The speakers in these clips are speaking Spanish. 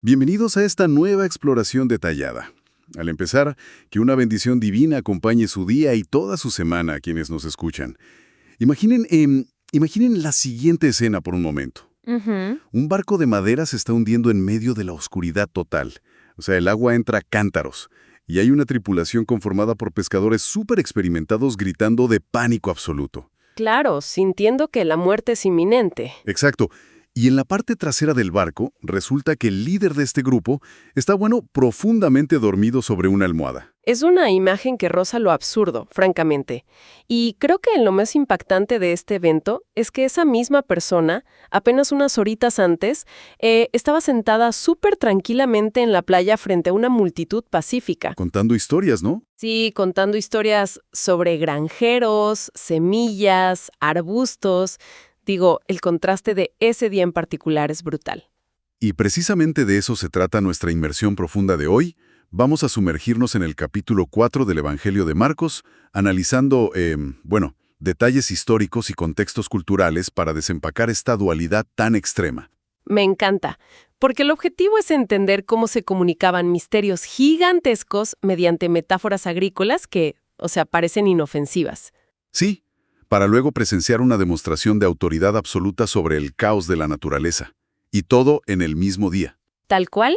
Bienvenidos a esta nueva exploración detallada. Al empezar, que una bendición divina acompañe su día y toda su semana a quienes nos escuchan. Imaginen la siguiente escena por un momento. Ujú. Un barco de madera se está hundiendo en medio de la oscuridad total. O sea, el agua entra a cántaros. Y hay una tripulación conformada por pescadores súper experimentados gritando de pánico absoluto. Claro, sintiendo que la muerte es inminente. Exacto. Y en la parte trasera del barco, resulta que el líder de este grupo está, profundamente dormido sobre una almohada. Es una imagen que roza lo absurdo, francamente. Y creo que lo más impactante de este evento es que esa misma persona, apenas unas horitas antes, estaba sentada súper tranquilamente en la playa frente a una multitud pacífica. Contando historias, ¿no? Sí, contando historias sobre granjeros, semillas, arbustos. Digo, el contraste de ese día en particular es brutal. Y precisamente de eso se trata nuestra inmersión profunda de hoy. Vamos a sumergirnos en el capítulo 4 del Evangelio de Marcos, analizando, detalles históricos y contextos culturales para desempacar esta dualidad tan extrema. Me encanta, porque el objetivo es entender cómo se comunicaban misterios gigantescos mediante metáforas agrícolas que, parecen inofensivas. Sí, para luego presenciar una demostración de autoridad absoluta sobre el caos de la naturaleza. Y todo en el mismo día. Tal cual.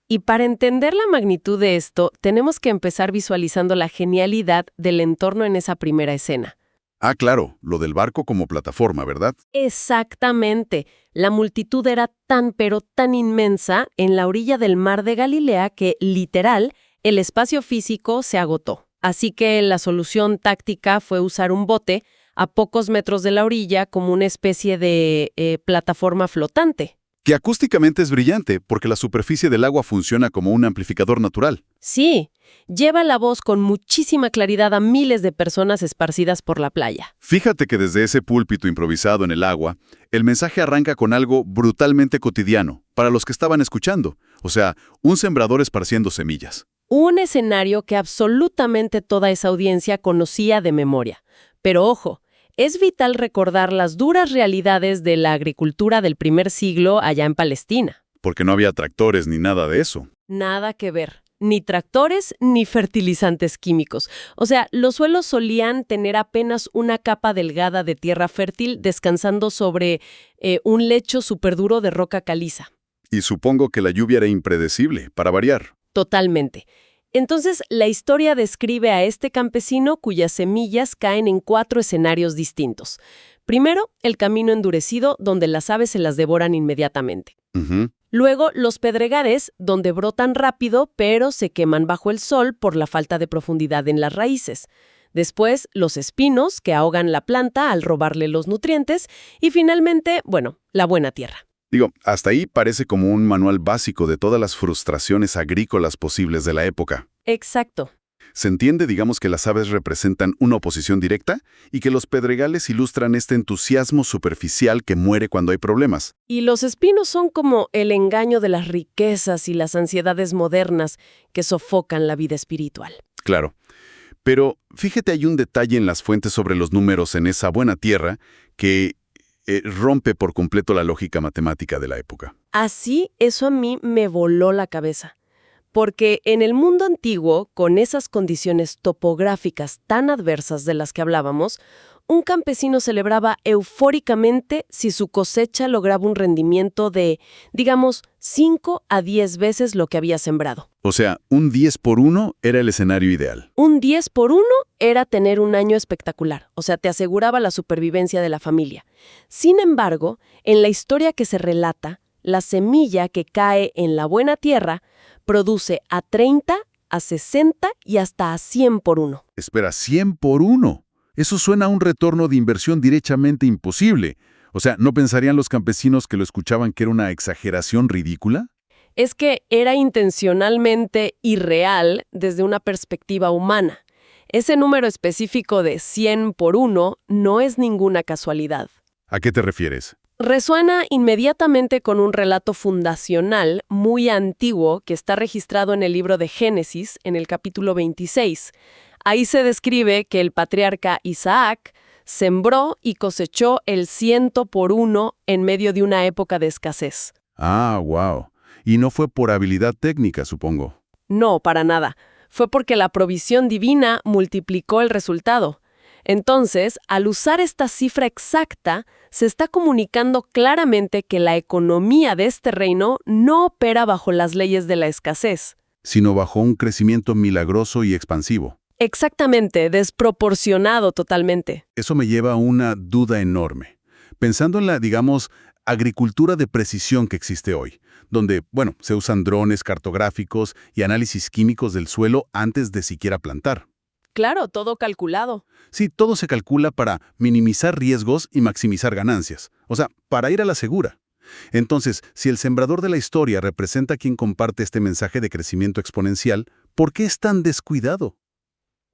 Y para entender la magnitud de esto, tenemos que empezar visualizando la genialidad del entorno en esa primera escena. Ah, claro, lo del barco como plataforma, ¿verdad? Exactamente. La multitud era tan pero tan inmensa en la orilla del mar de Galilea que, literal, el espacio físico se agotó. Así que la solución táctica fue usar un bote a pocos metros de la orilla como una especie de plataforma flotante. Que acústicamente es brillante, porque la superficie del agua funciona como un amplificador natural. Sí, lleva la voz con muchísima claridad a miles de personas esparcidas por la playa. Fíjate que desde ese púlpito improvisado en el agua, el mensaje arranca con algo brutalmente cotidiano, para los que estaban escuchando. O sea, un sembrador esparciendo semillas. Un escenario que absolutamente toda esa audiencia conocía de memoria. Pero ojo, es vital recordar las duras realidades de la agricultura del primer siglo allá en Palestina. Porque no había tractores ni nada de eso. Nada que ver. Ni tractores ni fertilizantes químicos. O sea, los suelos solían tener apenas una capa delgada de tierra fértil descansando sobre un lecho superduro de roca caliza. Y supongo que la lluvia era impredecible, para variar. Totalmente. Entonces, la historia describe a este campesino cuyas semillas caen en 4 escenarios distintos. Primero, el camino endurecido, donde las aves se las devoran inmediatamente. Ujú. Luego, los pedregales, donde brotan rápido, pero se queman bajo el sol por la falta de profundidad en las raíces. Después, los espinos, que ahogan la planta al robarle los nutrientes. Y finalmente, la buena tierra. Digo, hasta ahí parece como un manual básico de todas las frustraciones agrícolas posibles de la época. Exacto. Se entiende, digamos, que las aves representan una oposición directa y que los pedregales ilustran este entusiasmo superficial que muere cuando hay problemas. Y los espinos son como el engaño de las riquezas y las ansiedades modernas que sofocan la vida espiritual. Claro. Pero fíjate, hay un detalle en las fuentes sobre los números en esa buena tierra que rompe por completo la lógica matemática de la época. Así, eso a mí me voló la cabeza. Porque en el mundo antiguo, con esas condiciones topográficas tan adversas de las que hablábamos, un campesino celebraba eufóricamente si su cosecha lograba un rendimiento de, digamos, 5 a 10 veces lo que había sembrado. O sea, un 10 por 1 era el escenario ideal. Un 10 por 1 era tener un año espectacular, o sea, te aseguraba la supervivencia de la familia. Sin embargo, en la historia que se relata, la semilla que cae en la buena tierra produce a 30, a 60 y hasta a 100 por 1. Espera, 100 por 1. Eso suena a un retorno de inversión derechamente imposible. O sea, ¿no pensarían los campesinos que lo escuchaban que era una exageración ridícula? Es que era intencionalmente irreal desde una perspectiva humana. Ese número específico de 100 por 1 no es ninguna casualidad. ¿A qué te refieres? Resuena inmediatamente con un relato fundacional muy antiguo que está registrado en el libro de Génesis, en el capítulo 26. Ahí se describe que el patriarca Isaac sembró y cosechó el 100 por 1 en medio de una época de escasez. Ah, wow. Y no fue por habilidad técnica, supongo. No, para nada. Fue porque la provisión divina multiplicó el resultado. Entonces, al usar esta cifra exacta, se está comunicando claramente que la economía de este reino no opera bajo las leyes de la escasez. Sino bajo un crecimiento milagroso y expansivo. Exactamente, desproporcionado totalmente. Eso me lleva a una duda enorme. Pensando en la, digamos, agricultura de precisión que existe hoy, donde, bueno, se usan drones cartográficos y análisis químicos del suelo antes de siquiera plantar. Claro, todo calculado. Sí, todo se calcula para minimizar riesgos y maximizar ganancias. O sea, para ir a la segura. Entonces, si el sembrador de la historia representa a quien comparte este mensaje de crecimiento exponencial, ¿por qué es tan descuidado?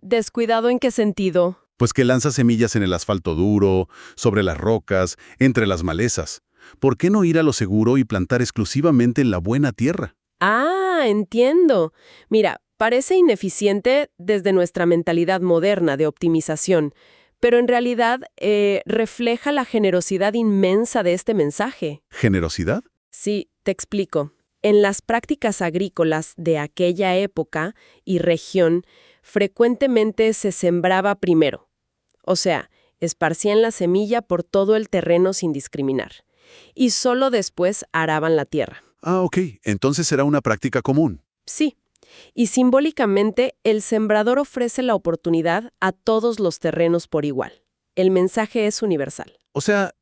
¿Descuidado en qué sentido? Pues que lanza semillas en el asfalto duro, sobre las rocas, entre las malezas. ¿Por qué no ir a lo seguro y plantar exclusivamente en la buena tierra? Ah, entiendo. Mira, parece ineficiente desde nuestra mentalidad moderna de optimización, pero en realidad refleja la generosidad inmensa de este mensaje. ¿Generosidad? Sí, te explico. En las prácticas agrícolas de aquella época y región, frecuentemente se sembraba primero. O sea, esparcían la semilla por todo el terreno sin discriminar. Y solo después araban la tierra. Ah, ok. Entonces será una práctica común. Sí. Y simbólicamente, el sembrador ofrece la oportunidad a todos los terrenos por igual. El mensaje es universal. O sea,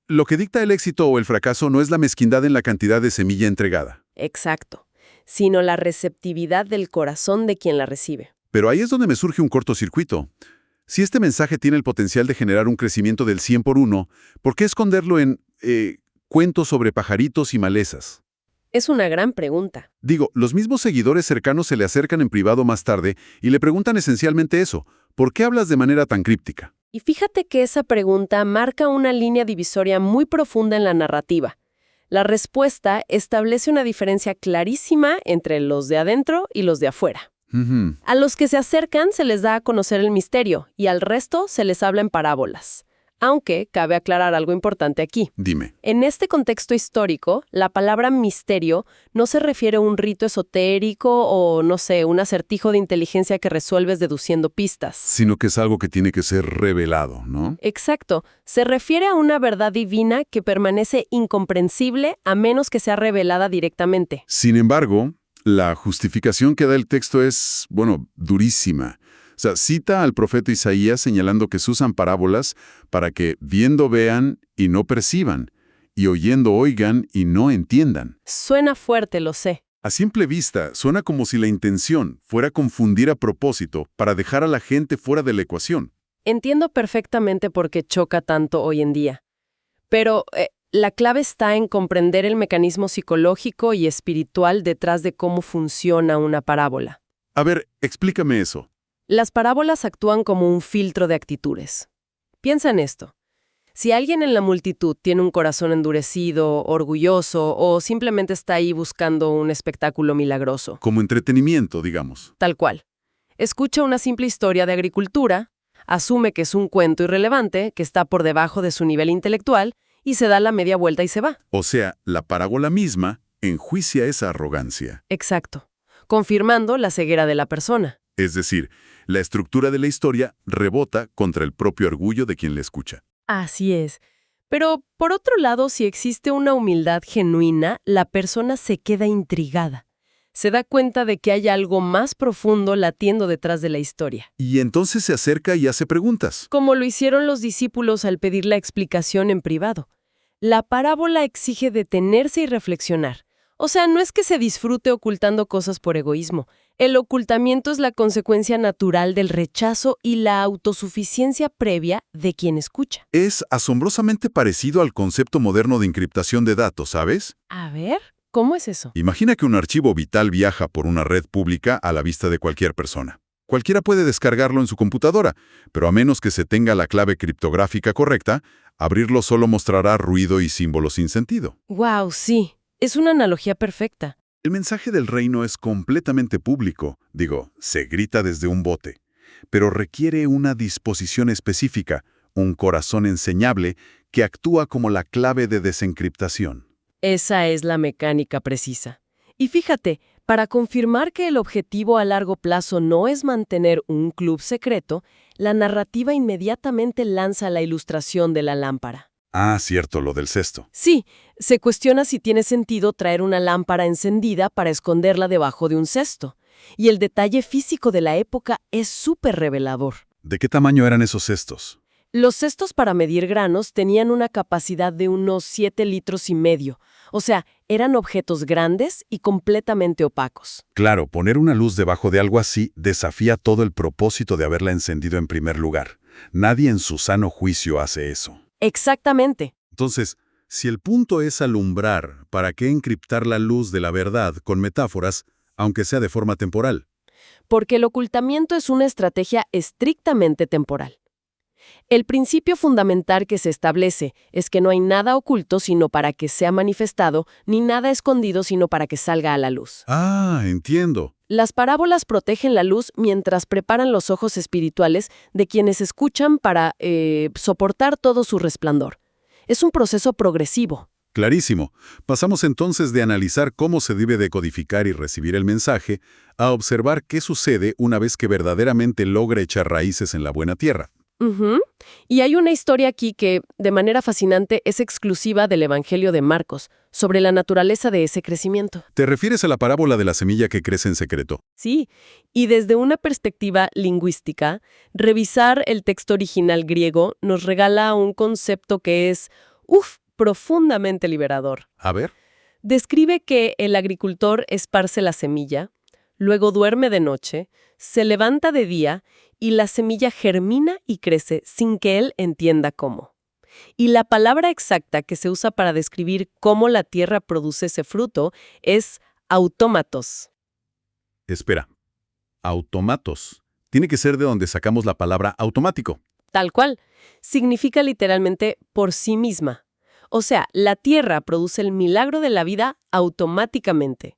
lo que dicta el éxito o el fracaso no es la mezquindad en la cantidad de semilla entregada. Exacto. Sino la receptividad del corazón de quien la recibe. Pero ahí es donde me surge un cortocircuito. Si este mensaje tiene el potencial de generar un crecimiento del 100 por 1, ¿por qué esconderlo en cuentos sobre pajaritos y malezas? Es una gran pregunta. Digo, los mismos seguidores cercanos se le acercan en privado más tarde y le preguntan esencialmente eso. ¿Por qué hablas de manera tan críptica? Y fíjate que esa pregunta marca una línea divisoria muy profunda en la narrativa. La respuesta establece una diferencia clarísima entre los de adentro y los de afuera. Ujú. A los que se acercan se les da a conocer el misterio y al resto se les habla en parábolas. Aunque cabe aclarar algo importante aquí. Dime. En este contexto histórico, la palabra misterio no se refiere a un rito esotérico o, no sé, un acertijo de inteligencia que resuelves deduciendo pistas. Sino que es algo que tiene que ser revelado, ¿no? Exacto. Se refiere a una verdad divina que permanece incomprensible a menos que sea revelada directamente. Sin embargo, la justificación que da el texto es, bueno, durísima. O sea, cita al profeta Isaías señalando que se usan parábolas para que viendo vean y no perciban, y oyendo oigan y no entiendan. Suena fuerte, lo sé. A simple vista, suena como si la intención fuera confundir a propósito para dejar a la gente fuera de la ecuación. Entiendo perfectamente por qué choca tanto hoy en día. Pero la clave está en comprender el mecanismo psicológico y espiritual detrás de cómo funciona una parábola. A ver, explícame eso. Las parábolas actúan como un filtro de actitudes. Piensa en esto. Si alguien en la multitud tiene un corazón endurecido, orgulloso o simplemente está ahí buscando un espectáculo milagroso, Como entretenimiento, digamos. tal cual, escucha una simple historia de agricultura, asume que es un cuento irrelevante, que está por debajo de su nivel intelectual, y se da la media vuelta y se va. O sea, la parábola misma enjuicia esa arrogancia. Exacto, confirmando la ceguera de la persona. Es decir, la estructura de la historia rebota contra el propio orgullo de quien la escucha. Así es. Pero, por otro lado, si existe una humildad genuina, la persona se queda intrigada. Se da cuenta de que hay algo más profundo latiendo detrás de la historia. Y entonces se acerca y hace preguntas. Como lo hicieron los discípulos al pedir la explicación en privado. La parábola exige detenerse y reflexionar. O sea, no es que se disfrute ocultando cosas por egoísmo. El ocultamiento es la consecuencia natural del rechazo y la autosuficiencia previa de quien escucha. Es asombrosamente parecido al concepto moderno de encriptación de datos, ¿sabes? A ver, ¿cómo es eso? Imagina que un archivo vital viaja por una red pública a la vista de cualquier persona. Cualquiera puede descargarlo en su computadora, pero a menos que se tenga la clave criptográfica correcta, abrirlo solo mostrará ruido y símbolos sin sentido. ¡Wow! Sí, es una analogía perfecta. El mensaje del reino es completamente público, se grita desde un bote, pero requiere una disposición específica, un corazón enseñable que actúa como la clave de desencriptación. Esa es la mecánica precisa. Y fíjate, para confirmar que el objetivo a largo plazo no es mantener un club secreto, la narrativa inmediatamente lanza la ilustración de la lámpara. Ah, cierto, lo del cesto. Sí, se cuestiona si tiene sentido traer una lámpara encendida para esconderla debajo de un cesto. Y el detalle físico de la época es súper revelador. ¿De qué tamaño eran esos cestos? Los cestos para medir granos tenían una capacidad de unos 7,5 litros. O sea, eran objetos grandes y completamente opacos. Claro, poner una luz debajo de algo así desafía todo el propósito de haberla encendido en primer lugar. Nadie en su sano juicio hace eso. Exactamente. Entonces, si el punto es alumbrar, ¿para qué encriptar la luz de la verdad con metáforas, aunque sea de forma temporal? Porque el ocultamiento es una estrategia estrictamente temporal. El principio fundamental que se establece es que no hay nada oculto sino para que sea manifestado, ni nada escondido sino para que salga a la luz. Ah, entiendo. Las parábolas protegen la luz mientras preparan los ojos espirituales de quienes escuchan para soportar todo su resplandor. Es un proceso progresivo. Clarísimo. Pasamos entonces de analizar cómo se debe decodificar y recibir el mensaje a observar qué sucede una vez que verdaderamente logra echar raíces en la buena tierra. Ujú. Y hay una historia aquí que, de manera fascinante, es exclusiva del Evangelio de Marcos, sobre la naturaleza de ese crecimiento. ¿Te refieres a la parábola de la semilla que crece en secreto? Sí, y desde una perspectiva lingüística, revisar el texto original griego nos regala un concepto que es, profundamente liberador. A ver. Describe que el agricultor esparce la semilla, luego duerme de noche, se levanta de día y la semilla germina y crece sin que él entienda cómo. Y la palabra exacta que se usa para describir cómo la tierra produce ese fruto es autómatos. Espera. Automatos. Tiene que ser de donde sacamos la palabra automático. Tal cual. Significa literalmente por sí misma. O sea, la tierra produce el milagro de la vida automáticamente.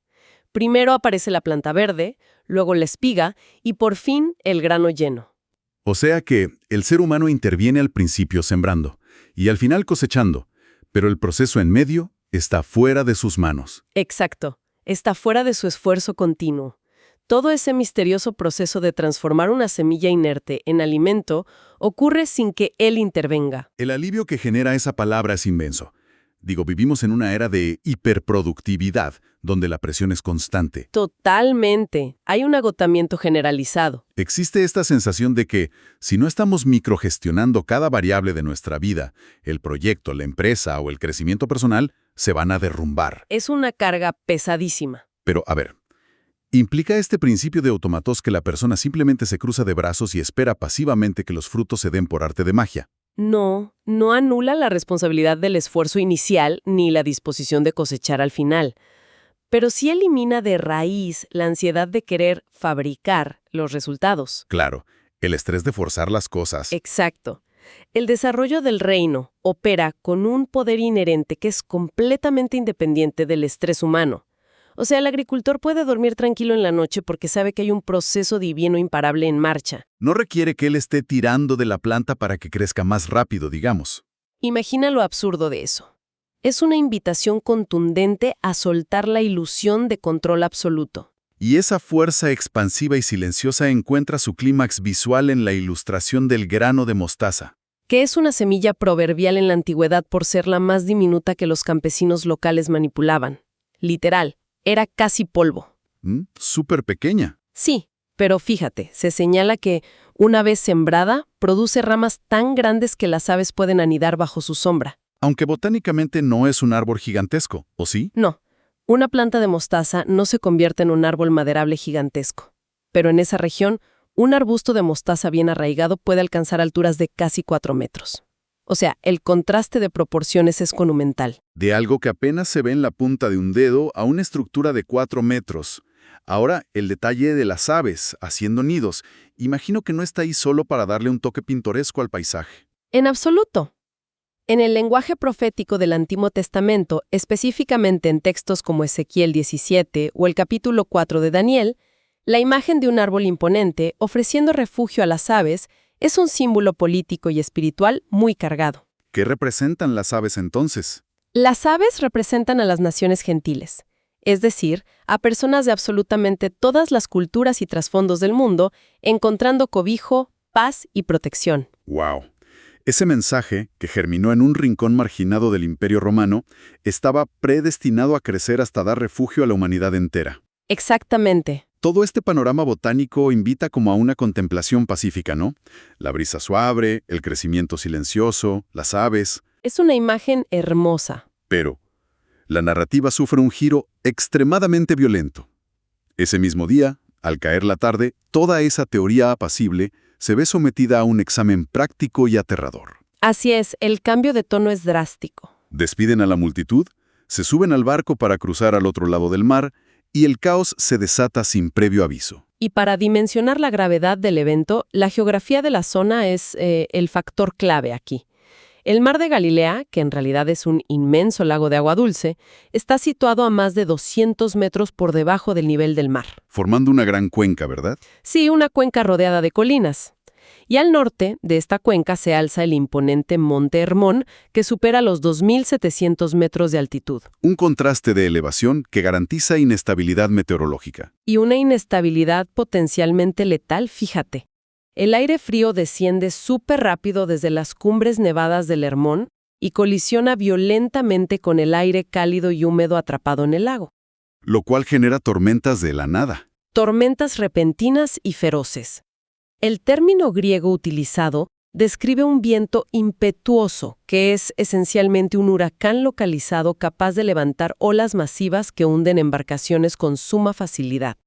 Primero aparece la planta verde, luego la espiga y por fin el grano lleno. O sea que el ser humano interviene al principio sembrando y al final cosechando, pero el proceso en medio está fuera de sus manos. Exacto. Está fuera de su esfuerzo continuo. Todo ese misterioso proceso de transformar una semilla inerte en alimento ocurre sin que él intervenga. El alivio que genera esa palabra es inmenso. Vivimos en una era de hiperproductividad, donde la presión es constante. Totalmente. Hay un agotamiento generalizado. Existe esta sensación de que, si no estamos microgestionando cada variable de nuestra vida, el proyecto, la empresa o el crecimiento personal, se van a derrumbar. Es una carga pesadísima. Pero, a ver, ¿implica este principio de automatos que la persona simplemente se cruza de brazos y espera pasivamente que los frutos se den por arte de magia? No anula la responsabilidad del esfuerzo inicial ni la disposición de cosechar al final, pero sí elimina de raíz la ansiedad de querer fabricar los resultados. Claro, el estrés de forzar las cosas. Exacto. El desarrollo del reino opera con un poder inherente que es completamente independiente del estrés humano. O sea, el agricultor puede dormir tranquilo en la noche porque sabe que hay un proceso divino imparable en marcha. No requiere que él esté tirando de la planta para que crezca más rápido, digamos. Imagina lo absurdo de eso. Es una invitación contundente a soltar la ilusión de control absoluto. Y esa fuerza expansiva y silenciosa encuentra su clímax visual en la ilustración del grano de mostaza. Que es una semilla proverbial en la antigüedad por ser la más diminuta que los campesinos locales manipulaban. Literal. Era casi polvo. Súper pequeña. Sí, pero fíjate, se señala que, una vez sembrada, produce ramas tan grandes que las aves pueden anidar bajo su sombra. Aunque botánicamente no es un árbol gigantesco, ¿o sí? No, una planta de mostaza no se convierte en un árbol maderable gigantesco. Pero en esa región, un arbusto de mostaza bien arraigado puede alcanzar alturas de casi 4 metros. O sea, el contraste de proporciones es monumental. De algo que apenas se ve en la punta de un dedo a una estructura de 4 metros. Ahora, el detalle de las aves haciendo nidos. Imagino que no está ahí solo para darle un toque pintoresco al paisaje. En absoluto. En el lenguaje profético del Antiguo Testamento, específicamente en textos como Ezequiel 17 o el capítulo 4 de Daniel, la imagen de un árbol imponente ofreciendo refugio a las aves es un símbolo político y espiritual muy cargado. ¿Qué representan las aves entonces? Las aves representan a las naciones gentiles. es decir, a personas de absolutamente todas las culturas y trasfondos del mundo, encontrando cobijo, paz y protección. ¡Wow! Ese mensaje, que germinó en un rincón marginado del Imperio Romano, estaba predestinado a crecer hasta dar refugio a la humanidad entera. Exactamente. Todo este panorama botánico invita como a una contemplación pacífica, ¿no? La brisa suave, el crecimiento silencioso, las aves. Es una imagen hermosa. Pero la narrativa sufre un giro extremadamente violento. Ese mismo día, al caer la tarde, toda esa teoría apacible se ve sometida a un examen práctico y aterrador. Así es, el cambio de tono es drástico. Despiden a la multitud, se suben al barco para cruzar al otro lado del mar y el caos se desata sin previo aviso. Y para dimensionar la gravedad del evento, la geografía de la zona es el factor clave aquí. El mar de Galilea, que en realidad es un inmenso lago de agua dulce, está situado a más de 200 metros por debajo del nivel del mar. Formando una gran cuenca, ¿verdad? Sí, una cuenca rodeada de colinas. Y al norte de esta cuenca se alza el imponente Monte Hermón, que supera los 2.700 metros de altitud. Un contraste de elevación que garantiza inestabilidad meteorológica. Y una inestabilidad potencialmente letal, fíjate. El aire frío desciende súper rápido desde las cumbres nevadas del Hermón y colisiona violentamente con el aire cálido y húmedo atrapado en el lago. Lo cual genera tormentas de la nada. Tormentas repentinas y feroces. El término griego utilizado describe un viento impetuoso, que es esencialmente un huracán localizado capaz de levantar olas masivas que hunden embarcaciones con suma facilidad.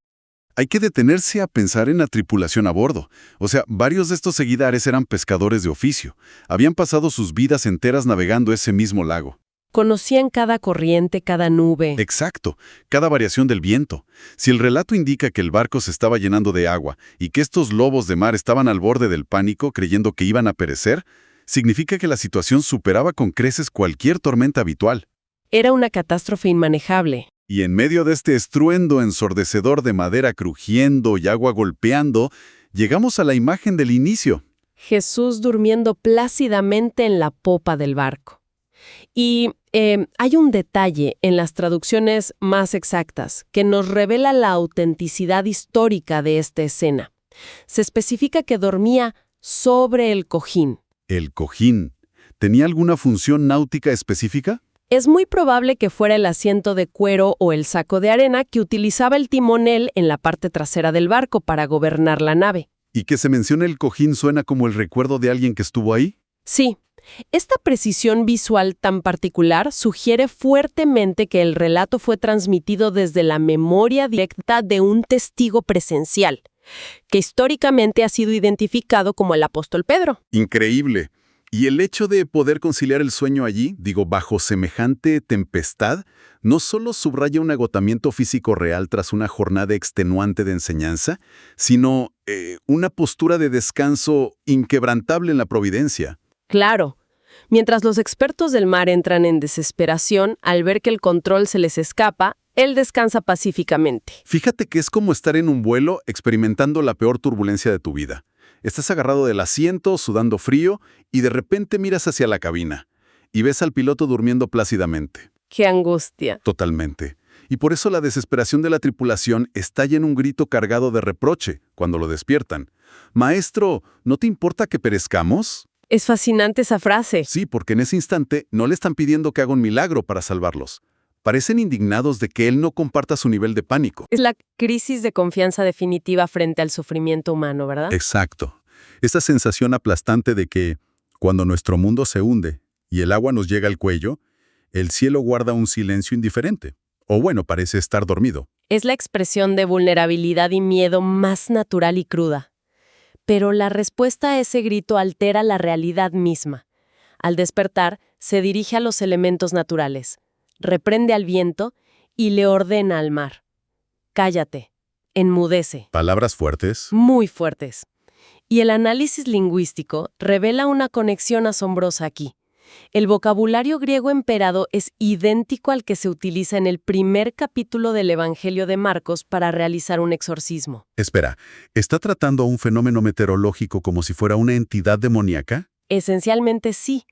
Hay que detenerse a pensar en la tripulación a bordo. O sea, varios de estos seguidores eran pescadores de oficio. Habían pasado sus vidas enteras navegando ese mismo lago. Conocían cada corriente, cada nube. Exacto, cada variación del viento. Si el relato indica que el barco se estaba llenando de agua y que estos lobos de mar estaban al borde del pánico creyendo que iban a perecer, significa que la situación superaba con creces cualquier tormenta habitual. Era una catástrofe inmanejable. Y en medio de este estruendo ensordecedor de madera crujiendo y agua golpeando, llegamos a la imagen del inicio. Jesús durmiendo plácidamente en la popa del barco. Y hay un detalle en las traducciones más exactas que nos revela la autenticidad histórica de esta escena. Se especifica que dormía sobre el cojín. El cojín. ¿Tenía alguna función náutica específica? Es muy probable que fuera el asiento de cuero o el saco de arena que utilizaba el timonel en la parte trasera del barco para gobernar la nave. ¿Y que se mencione el cojín suena como el recuerdo de alguien que estuvo ahí? Sí. Esta precisión visual tan particular sugiere fuertemente que el relato fue transmitido desde la memoria directa de un testigo presencial, que históricamente ha sido identificado como el apóstol Pedro. Increíble. Y el hecho de poder conciliar el sueño allí, bajo semejante tempestad, no solo subraya un agotamiento físico real tras una jornada extenuante de enseñanza, sino una postura de descanso inquebrantable en la providencia. Claro. Mientras los expertos del mar entran en desesperación al ver que el control se les escapa, él descansa pacíficamente. Fíjate que es como estar en un vuelo experimentando la peor turbulencia de tu vida. Estás agarrado del asiento, sudando frío, y de repente miras hacia la cabina y ves al piloto durmiendo plácidamente. ¡Qué angustia! Totalmente. Y por eso la desesperación de la tripulación estalla en un grito cargado de reproche cuando lo despiertan. «Maestro, ¿no te importa que perezcamos?» Es fascinante esa frase. Sí, porque en ese instante no le están pidiendo que haga un milagro para salvarlos. Parecen indignados de que él no comparta su nivel de pánico. Es la crisis de confianza definitiva frente al sufrimiento humano, ¿verdad? Exacto. Esa sensación aplastante de que, cuando nuestro mundo se hunde y el agua nos llega al cuello, el cielo guarda un silencio indiferente. O bueno, parece estar dormido. Es la expresión de vulnerabilidad y miedo más natural y cruda. Pero la respuesta a ese grito altera la realidad misma. Al despertar, se dirige a los elementos naturales, reprende al viento y le ordena al mar: cállate, enmudece. Palabras fuertes. Muy fuertes. Y el análisis lingüístico revela una conexión asombrosa aquí. El vocabulario griego emperado es idéntico al que se utiliza en el primer capítulo del Evangelio de Marcos para realizar un exorcismo. Espera, ¿está tratando a un fenómeno meteorológico como si fuera una entidad demoníaca? Esencialmente sí.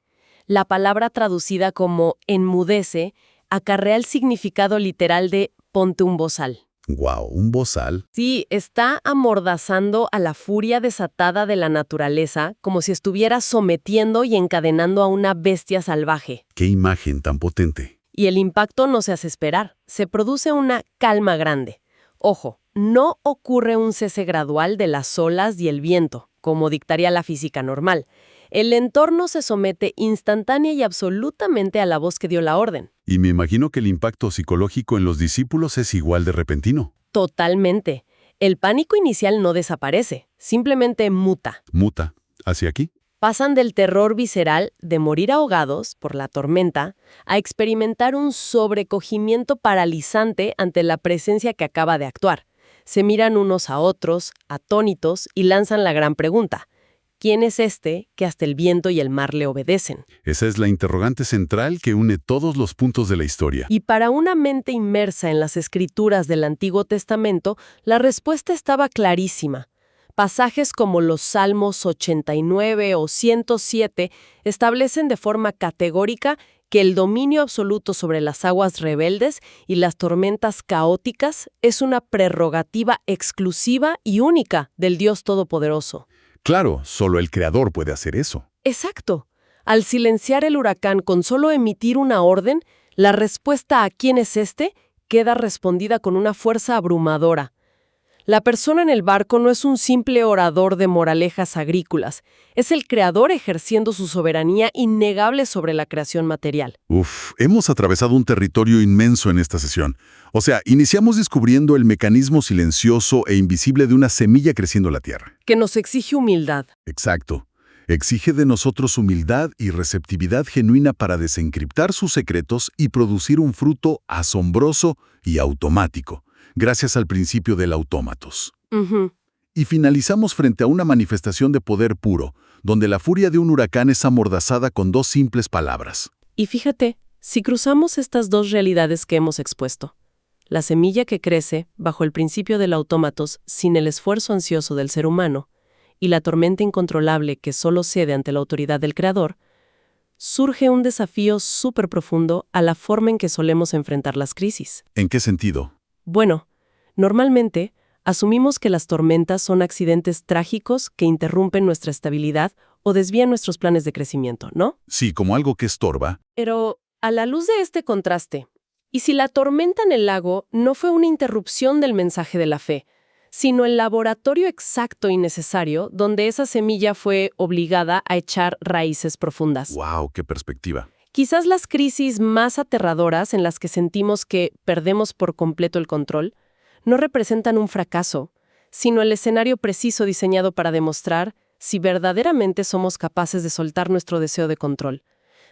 La palabra traducida como enmudece acarrea el significado literal de ponte un bozal. Wow, un bozal. Sí, está amordazando a la furia desatada de la naturaleza como si estuviera sometiendo y encadenando a una bestia salvaje. Qué imagen tan potente. Y el impacto no se hace esperar. Se produce una calma grande. Ojo, no ocurre un cese gradual de las olas y el viento, como dictaría la física normal. El entorno se somete instantánea y absolutamente a la voz que dio la orden. Y me imagino que el impacto psicológico en los discípulos es igual de repentino. Totalmente. El pánico inicial no desaparece, simplemente muta. Muta. ¿Hacia aquí? Pasan del terror visceral de morir ahogados por la tormenta a experimentar un sobrecogimiento paralizante ante la presencia que acaba de actuar. Se miran unos a otros, atónitos, y lanzan la gran pregunta: ¿quién es este que hasta el viento y el mar le obedecen? Esa es la interrogante central que une todos los puntos de la historia. Y para una mente inmersa en las escrituras del Antiguo Testamento, la respuesta estaba clarísima. Pasajes como los Salmos 89 o 107 establecen de forma categórica que el dominio absoluto sobre las aguas rebeldes y las tormentas caóticas es una prerrogativa exclusiva y única del Dios Todopoderoso. Claro, solo el Creador puede hacer eso. Exacto. Al silenciar el huracán con solo emitir una orden, la respuesta a quién es este queda respondida con una fuerza abrumadora. La persona en el barco no es un simple orador de moralejas agrícolas, es el Creador ejerciendo su soberanía innegable sobre la creación material. Hemos atravesado un territorio inmenso en esta sesión. O sea, iniciamos descubriendo el mecanismo silencioso e invisible de una semilla creciendo en la tierra. Que nos exige humildad. Exacto. Exige de nosotros humildad y receptividad genuina para desencriptar sus secretos y producir un fruto asombroso y automático, gracias al principio del autómatos. Y finalizamos frente a una manifestación de poder puro, donde la furia de un huracán es amordazada con dos simples palabras. Y fíjate, si cruzamos estas dos realidades que hemos expuesto, la semilla que crece bajo el principio del autómatos sin el esfuerzo ansioso del ser humano, y la tormenta incontrolable que solo cede ante la autoridad del Creador, surge un desafío súper profundo a la forma en que solemos enfrentar las crisis. ¿En qué sentido? Bueno, normalmente asumimos que las tormentas son accidentes trágicos que interrumpen nuestra estabilidad o desvían nuestros planes de crecimiento, ¿no? Sí, como algo que estorba. Pero, a la luz de este contraste, ¿y si la tormenta en el lago no fue una interrupción del mensaje de la fe, sino el laboratorio exacto y necesario donde esa semilla fue obligada a echar raíces profundas? ¡Wow! ¡Qué perspectiva! Quizás las crisis más aterradoras en las que sentimos que perdemos por completo el control no representan un fracaso, sino el escenario preciso diseñado para demostrar si verdaderamente somos capaces de soltar nuestro deseo de control,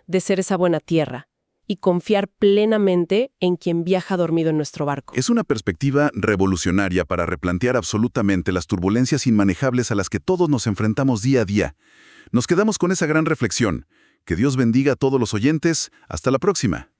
de ser esa buena tierra, y confiar plenamente en quien viaja dormido en nuestro barco. Es una perspectiva revolucionaria para replantear absolutamente las turbulencias inmanejables a las que todos nos enfrentamos día a día. Nos quedamos con esa gran reflexión. Que Dios bendiga a todos los oyentes. Hasta la próxima.